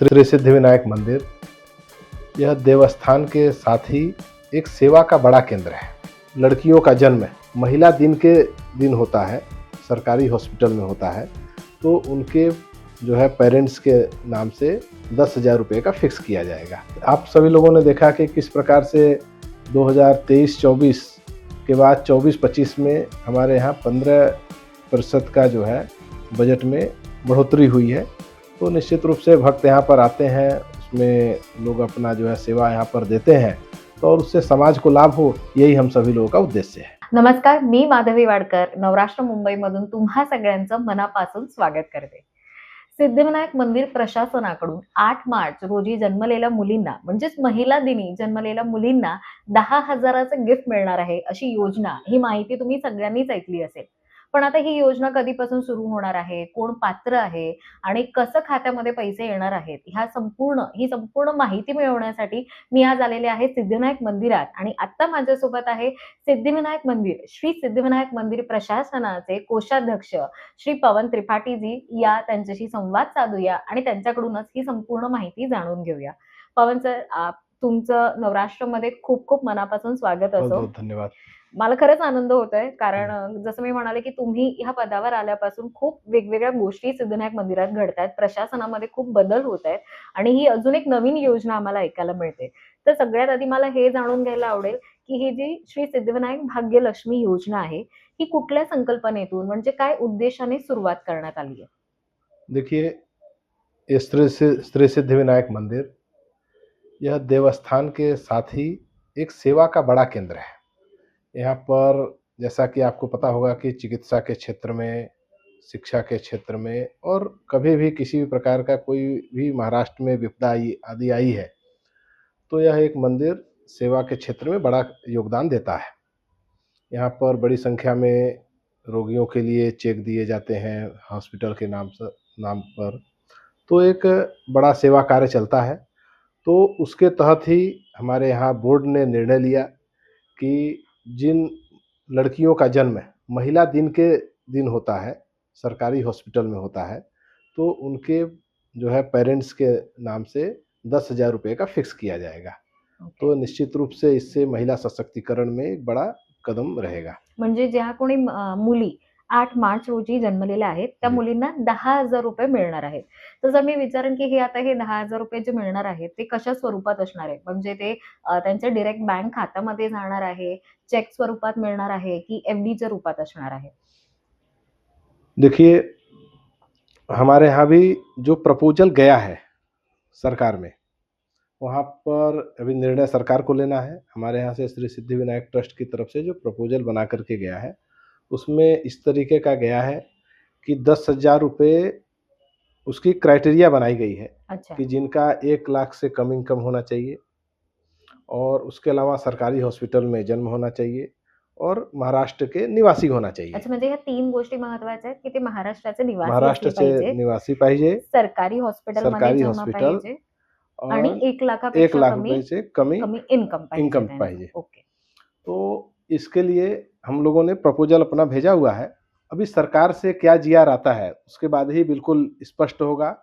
श्री सिद्धिविनायक मंदिर यह देवस्थान के साथ ही एक सेवा का बड़ा केंद्र है। लड़कियों का जन्म महिला दिन के दिन होता है, सरकारी हॉस्पिटल में होता है, तो उनके जो है पेरेंट्स के नाम से 10,000 रुपये का फिक्स किया जाएगा। आप सभी लोगों ने देखा कि किस प्रकार से 2023-24 के बाद 24-25 में हमारे यहाँ 15% का जो है बजट में बढ़ोतरी हुई है। तो निश्चित रूप से भक्त यहाँ पर आते हैं, उसमें लोग अपना जो है सेवा यहाँ पर देते हैं, तो और उससे समाज को लाभ हो, यही हम सभी लोगों का उद्देश्य है। नमस्कार, मी माधवी वाडकर नवराष्ट्र मुंबईमधून तुम्हा सगळ्यांचं मनापासून स्वागत करते। सिद्धिविनायक मंदिर प्रशासनाकडून 8 मार्च रोजी जन्मलेल्या मुलींना म्हणजेच महिला दिनी जन्मलेल्या मुलींना 10,000चं गिफ्ट मिळणार आहे अशी योजना, ही माहिती तुम्ही सगळ्यांनीच ऐकली असेल। पण आता ही योजना कधीपासून सुरू होणार आहे, कोण पात्र आहे आणि कसं खात्यामध्ये पैसे येणार आहेत, ही संपूर्ण माहिती मिळवण्यासाठी मी आज आलेले आहे सिद्धिविनायक मंदिरात आणि आता माझ्यासोबत आहे श्री सिद्धिविनायक मंदिर प्रशासनाचे कोषाध्यक्ष श्री पवन त्रिपाठी जी। या त्यांच्याशी संवाद साधूया आणि त्यांच्याकडूनच ही संपूर्ण माहिती जाणून घेऊया। पवन सर, तुमचं नवराष्ट्रमध्ये खूप खूप मनापासून स्वागत बहुत असो। बहुत धन्यवाद। मला खरंच आनंद होतोय, कारण जसं मी म्हणाले की तुम्ही ह्या पदावर आल्यापासून खूप वेगवेगळ्या गोष्टी सिद्धिविनायक मंदिरात घडतायत, प्रशासनामध्ये खूप बदल होत आहेत आणि ही अजून एक नवीन योजना आम्हाला ऐकायला मिळते। तर सगळ्यात आधी मला हे जाणून घ्यायला आवडेल की ही जी श्री सिद्धिविनायक भाग्यलक्ष्मी योजना आहे, ही कुठल्या संकल्पनेतून म्हणजे काय उद्देशाने सुरुवात करण्यात आली आहे? देखिए, ये श्री सिद्धिविनायक मंदिर यह देवस्थान के साथ ही एक सेवा का बड़ा केंद्र है। यहाँ पर जैसा कि आपको पता होगा कि चिकित्सा के क्षेत्र में, शिक्षा के क्षेत्र में और कभी भी किसी भी प्रकार का कोई भी महाराष्ट्र में विपदा आदि आई है, तो यह एक मंदिर सेवा के क्षेत्र में बड़ा योगदान देता है। यहाँ पर बड़ी संख्या में रोगियों के लिए चेक दिए जाते हैं हॉस्पिटल के नाम पर, तो एक बड़ा सेवा कार्य चलता है। तो उसके तहत ही हमारे यहाँ बोर्ड ने निर्णय लिया कि जिन लड़कियों का जन्म महिला दिन के दिन होता है, सरकारी हॉस्पिटल में होता है, तो उनके जो है पेरेंट्स के नाम से 10,000 रुपये का फिक्स किया जाएगा। तो निश्चित रूप से इससे महिला सशक्तिकरण में एक बड़ा कदम रहेगा। म्हणजे ज्या कोणी मुली 8 मार्च रोजी जन्मलेल्या आहेत, त्या मुलींना 10,000 रुपये मिळणार आहेत। तर जर मी विचारेन की हे 10,000 रुपये जे मिळणार आहेत, ते कशा स्वरूपात असणार आहे? म्हणजे ते त्यांच्या डायरेक्ट बँक खात्यामध्ये जाणार आहे, चेक स्वरूपात मिळणार आहे की एफ-डीच्या रूपात असणार आहे? देखिए, हमारे यहाँ भी जो प्रपोजल गया है सरकार में, वहाँ पर अभी निर्णय सरकार को लेना है। हमारे यहाँ से श्री सिद्धिविनायक ट्रस्ट की तरफ से जो प्रपोजल बना कर के गया है, उसमें इस तरीके का गया है कि 10,000 रुपये उसकी क्राइटेरिया बनाई गई है। अच्छा। कि जिनका 1 लाख से कम इनकम होना चाहिए और उसके अलावा सरकारी हॉस्पिटल में जन्म होना चाहिए और महाराष्ट्र के निवासी होना चाहिए। अच्छा, म्हणजे ह्या 3 गोष्टी महत्त्वाच्या आहेत की ते महाराष्ट्राचे निवासी असले महाराष्ट्राचे पाहिजे, निवासी पाहिजे, सरकारी हॉस्पिटलमध्ये सरकारी जन्म हॉस्पिटल पाहिजे आणि और 1 1 लाखापेक्षा लाख कमी रुपये से कमी इन्कम इनकम त्यांचं। पाहिजे। ओके। तो इसके लिए हम लोगों ने प्रपोजल अपना भेजा हुआ है। अभी सरकार से क्या जीआर आता है, उसके बाद ही बिल्कुल स्पष्ट होगा।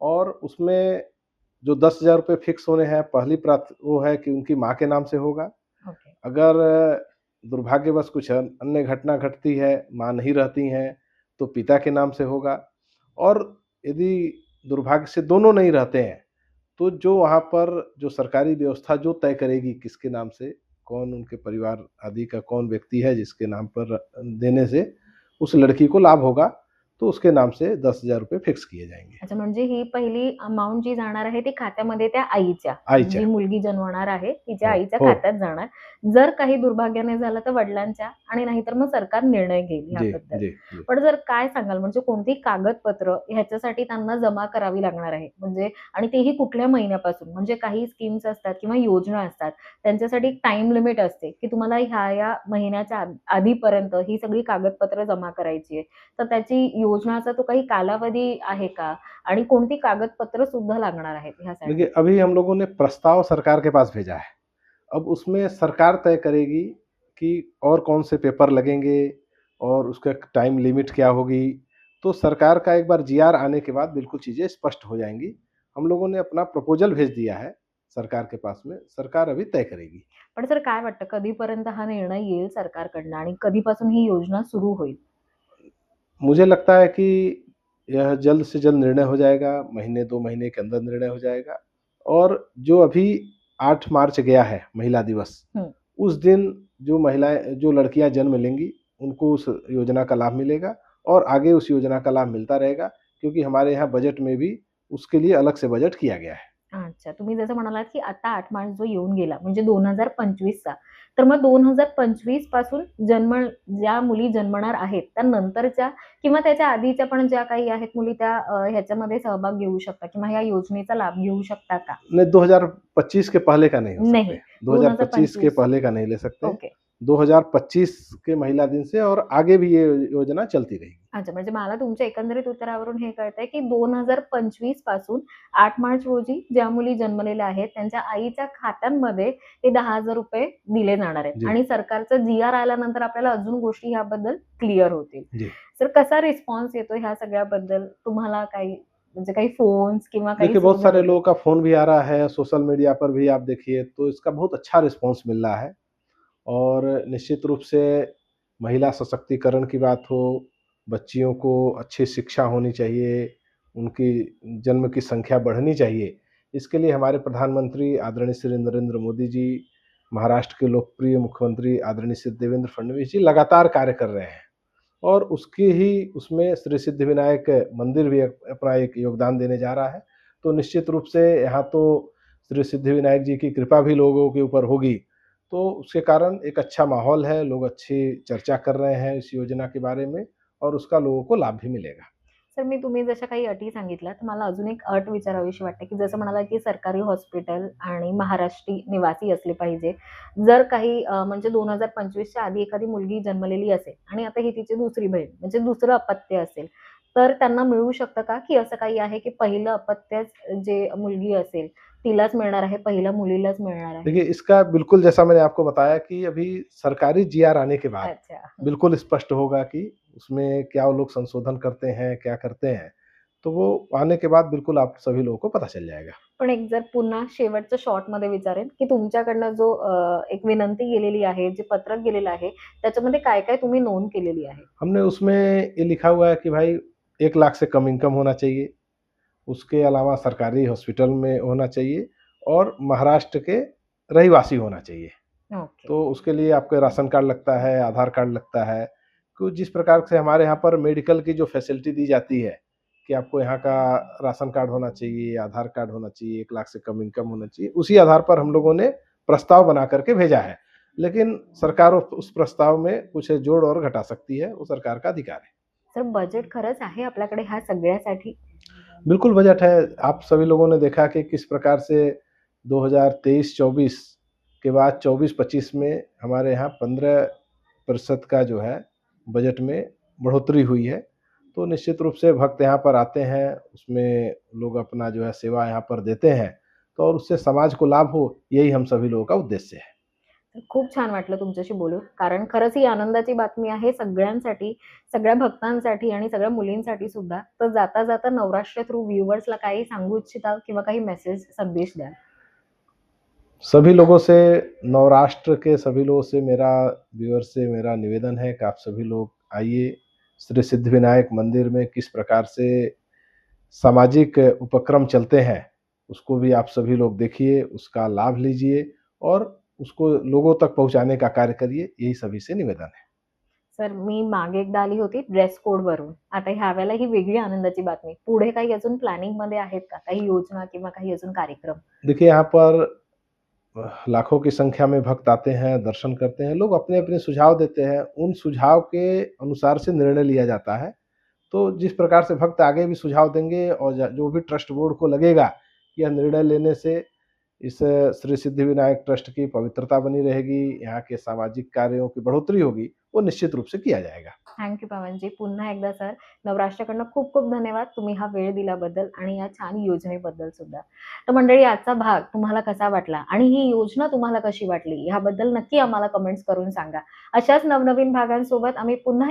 और उसमें जो 10,000 रुपये फिक्स होने हैं, पहली वो है कि उनकी माँ के नाम से होगा। ओके। अगर दुर्भाग्यवश कुछ अन्य घटना घटती है, माँ नहीं रहती हैं, तो पिता के नाम से होगा। और यदि दुर्भाग्य से दोनों नहीं रहते हैं, तो जो वहाँ पर जो सरकारी व्यवस्था जो तय करेगी किसके नाम से, कौन उनके परिवार आदि का कौन व्यक्ति है जिसके नाम पर देने से उस लड़की को लाभ होगा, तो उसके नाम से 10,000 रुपये फिक्स किए जाएंगे। अच्छा, म्हणजे ही पहिली अमाउंट जी जाणार आहे ती खात्यामध्ये त्या आईच्या, आईच्या जी मुलगी जन्मणार आहे तिच्या हो, आईच्या हो. खात्यात जाणार। जर काही दुर्भाग्याने झालं तर वडिलांच्या आणि नाहीतर मग सरकार निर्णय घेईल जी, याबद्दल। जी, जी. पण जर काय सांगाल, म्हणजे कोणती कागदपत्र ह्याच्यासाठी त्यांना जमा करावी लागणार आहे? म्हणजे आणि तेही कुठल्या महिन्यापासून? म्हणजे काही स्कीम्स असतात किंवा योजना असतात, त्यांच्यासाठी एक टाईम लिमिट असते की तुम्हाला ह्या महिन्याच्या आधीपर्यंत ही सगळी कागदपत्र जमा करायची आहे। तर त्याची योजनाचा तो काही कालावधी आहे का? आणि कोणती कागदपत्र सुद्धा लागणार आहेत ह्यासाठी? देखिए, अभी हम लोगों ने प्रस्ताव सरकार के पास भेजा है। अब उसमें सरकार तय करेगी कि और कौन से पेपर लगेंगे और उसका टाइम लिमिट क्या होगी। तो सरकार का एक बार जीआर आने के बाद बिल्कुल चीज़ें स्पष्ट हो जाएँगी। हम लोगों ने अपना प्रपोजल भेज दिया है सरकार के पास में, सरकार अभी तय करेगी। पण सर काय वाटतं कधीपर्यंत हा निर्णय येईल सरकारकडनं आणि कधीपासून ही योजना सुरू होईल? मुझे लगता है कि यह जल्द से जल्द निर्णय हो जाएगा, महीने 2 महीने के अंदर निर्णय हो जाएगा और जो अभी 8 मार्च गया है महिला दिवस, हुँ। उस दिन जो लड़कियाँ जन्म लेंगी, उनको उस योजना का लाभ मिलेगा और आगे उस योजना का लाभ मिलता रहेगा क्योंकि हमारे यहाँ बजट में भी उसके लिए अलग से बजट किया गया है। अच्छा. तुम्ही जसं म्हणालात, की आता 8 मार्च जो येऊन गेला म्हणजे 2025 चा. तर मग 2025 पासून ज्या मुली जन्मणार आहेत, त्या नंतरच्या किंवा त्याच्या आधीच्या पण ज्या काही आहेत मुली त्या ह्याच्यामध्ये सहभाग घेऊ शकतात किंवा या योजनेचा लाभ घेऊ शकता का? नहीं, 2025 के पहले का नहीं हो नहीं, सकते। 2025 के 2025 पहले का नहीं ले सकते। ओके. 2025 के महिला दिन से और आगे भी ये योजना चलती रहेगी। अच्छा, म्हणजे मला तुमच्या एकंदरीत उत्तरावरून हे कळतंय, की 2025 पासून 8 मार्च रोजी ज्या मुली जन्मलेल्या आहेत, त्यांच्या आईच्या खात्यांमध्ये ते ₹10,000 दिले जाणार आहेत जी. आणि सरकारचं जी-आर आल्यानंतर आपल्याला अजून गोष्टी ह्याबद्दल क्लिअर होतील. जी. तर कसा रिस्पॉन्स येतो ह्या सगळ्याबद्दल? तुम्हाला काही म्हणजे काही फोन्स किंवा काही देखिए, बहुत सूचना सारे वगैरे? लोगों का फ़ोन भी आ रहा है, सोशल मीडिया पर भी आप देखिए, तो इसका बहुत अच्छा रिस्पॉन्स मिल रहा है और निश्चित रूप से महिला सशक्तिकरण की बात हो, बच्चियों को अच्छी शिक्षा होनी चाहिए, उनकी जन्म की संख्या बढ़नी चाहिए। इसके लिए हमारे प्रधानमंत्री आदरणीय श्री नरेंद्र मोदी जी, महाराष्ट्र के लोकप्रिय मुख्यमंत्री आदरणीय श्री देवेंद्र फडणवीस जी लगातार कार्य कर रहे हैं और उसकी ही उसमें श्री सिद्धिविनायक मंदिर भी अपना एक योगदान देने जा रहा है। तो निश्चित रूप से यहाँ तो श्री सिद्धिविनायक जी की कृपा भी लोगों के ऊपर होगी, तो उसके कारण एक अच्छा माहौल है, लोग अच्छी चर्चा कर रहे हैं इस योजना के बारे में और उसका लोगों को लाभ भी मिलेगा। सर, मी तुम्ही जशा काही अटी सांगितल्या, तर मला अजून एक अट विचारावीशी वाटते, की जसं म्हणालात, की सरकारी हॉस्पिटल आणि महाराष्ट्री निवासी असले पाहिजे. जर काही म्हणजे 2025 च्या आधी एखादी मुलगी जन्मलेली असेल आणि आता ही तिची दुसरी बहीण म्हणजे दुसरं अपत्य असेल, तर त्यांना मिळू शकतं का? की असं काही आहे, की पहिलं अपत्यच जे मुलगी असेल तिलाच मिळणार आहे, पहिल्या मुलीलाच मिळणार आहे? देखिए, इसका बिल्कुल जैसा मैंने आपको बताया कि अभी सरकारी जीआर आने के बाद अच्छा. बिल्कुल स्पष्ट होगा कि उसमें क्या वो लोग संशोधन करते हैं, क्या करते हैं। तो वो आने के बाद बिल्कुल आप सभी लोगों को पता चल जाएगा। पण एक जर पुन्हा शेवटचं शॉर्टमध्ये विचारेन, की तुमच्याकडनं जो एक विनंती गेलेली आहे, जे पत्रक गेलेलं आहे, त्याच्यामध्ये काय-काय तुम्ही नोंद केलेली आहे? हमने उसमें ये लिखा हुआ है कि भाई 1 लाख से कम इनकम होना चाहिए, उसके अलावा सरकारी हॉस्पिटल में होना चाहिए और महाराष्ट्र के रहिवासी होना चाहिए। ओके. तो उसके लिए आपका राशन कार्ड लगता है, आधार कार्ड लगता है। तो जिस प्रकार से हमारे यहाँ पर मेडिकल की जो फैसिलिटी दी जाती है कि आपको यहाँ का राशन कार्ड होना चाहिए, आधार कार्ड होना चाहिए, 1 लाख से कम इनकम होना चाहिए, उसी आधार पर हम लोगों ने प्रस्ताव बना कर के भेजा है। लेकिन सरकार उस प्रस्ताव में कुछ जोड़ और घटा सकती है, वो सरकार का अधिकार है। सर, बजेट खरंच आहे आपल्याकडे ह्या सगळ्यासाठी? बिल्कुल बजट है। आप सभी लोगों ने देखा कि किस प्रकार से 2023-24 के बाद 24-25 में हमारे यहाँ 15% का जो है बजट में बढ़ोतरी हुई है। तो निश्चित रूप से भक्त यहाँ पर आते हैं, उसमें लोग अपना जो है सेवा यहाँ पर देते हैं, तो और उससे समाज को लाभ हो, यही हम सभी लोगों का उद्देश्य है। तर खूप छान वाटलं तुमच्याशी बोलून. कारण खरंच ही आनंदाची बातमी आहे सगळ्यांसाठी, सगळ्या भक्तांसाठी आणि सगळ्या मुलींसाठी सुद्धा. तर जाता-जाता नवराष्ट्र थ्रू व्ह्यूअर्सला काही सांगू इच्छिता किंवा काही मेसेज, संदेश द्याल? सभी लोगों से नवराष्ट्र के सभी लोगों से मेरा व्यूअर्स से मेरा निवेदन है कि आप सभी लोग आइए, श्री सिद्धिविनायक मंदिर में किस प्रकार से सामाजिक उपक्रम चलते हैं, उसको भी आप सभी लोग देखिए, उसका लाभ लीजिए और उसको लोगों तक पहुँचाने का कार्य करिए, यही सभी से निवेदन है। सर, मी मागे एकदा आली होती ड्रेस कोडवरून. आता ह्यावेळेला ही वेगळी आनंदाची बातमी. पुढे काही अजून प्लॅनिंगमध्ये आहेत का? काही योजना किंवा काही अजून कार्यक्रम? देखिए, यहाँ पर लाखों की संख्या में भक्त आते हैं, दर्शन करते हैं, लोग अपने-अपने सुझाव देते हैं, उन सुझाव के अनुसार से निर्णय लिया जाता है। तो जिस प्रकार से भक्त आगे भी सुझाव देंगे और जो भी ट्रस्ट बोर्ड को लगेगा कि यह निर्णय लेने से इस श्री सिद्धिविनायक ट्रस्ट की पवित्रता बनी रहेगी, यहाँ के सामाजिक कार्यों की बढ़ोतरी होगी, वो निश्चित रूप से किया जाएगा। Thank you Pawanji. पुन्हा एकदा सर, नवराष्ट्राकडनं खूप खूप धन्यवाद तुम्ही हा वेळ दिल्याबद्दल आणि या छान योजनेबद्दल सुद्धा. तर मंडळी, आजचा भाग तुम्हाला कसा वाटला आणि ही योजना तुम्हाला कशी वाटली ह्याबद्दल नक्की आम्हाला कमेंट्स करून सांगा. अशाच नवनवीन भागांसोबत आम्ही पुन्हा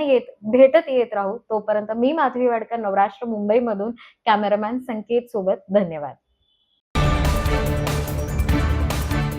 भेटत येत राहू. तोपर्यंत मी माधवी वाडकर, नवराष्ट्र मुंबईमधून कॅमेरामॅन संकेत सोबत. धन्यवाद.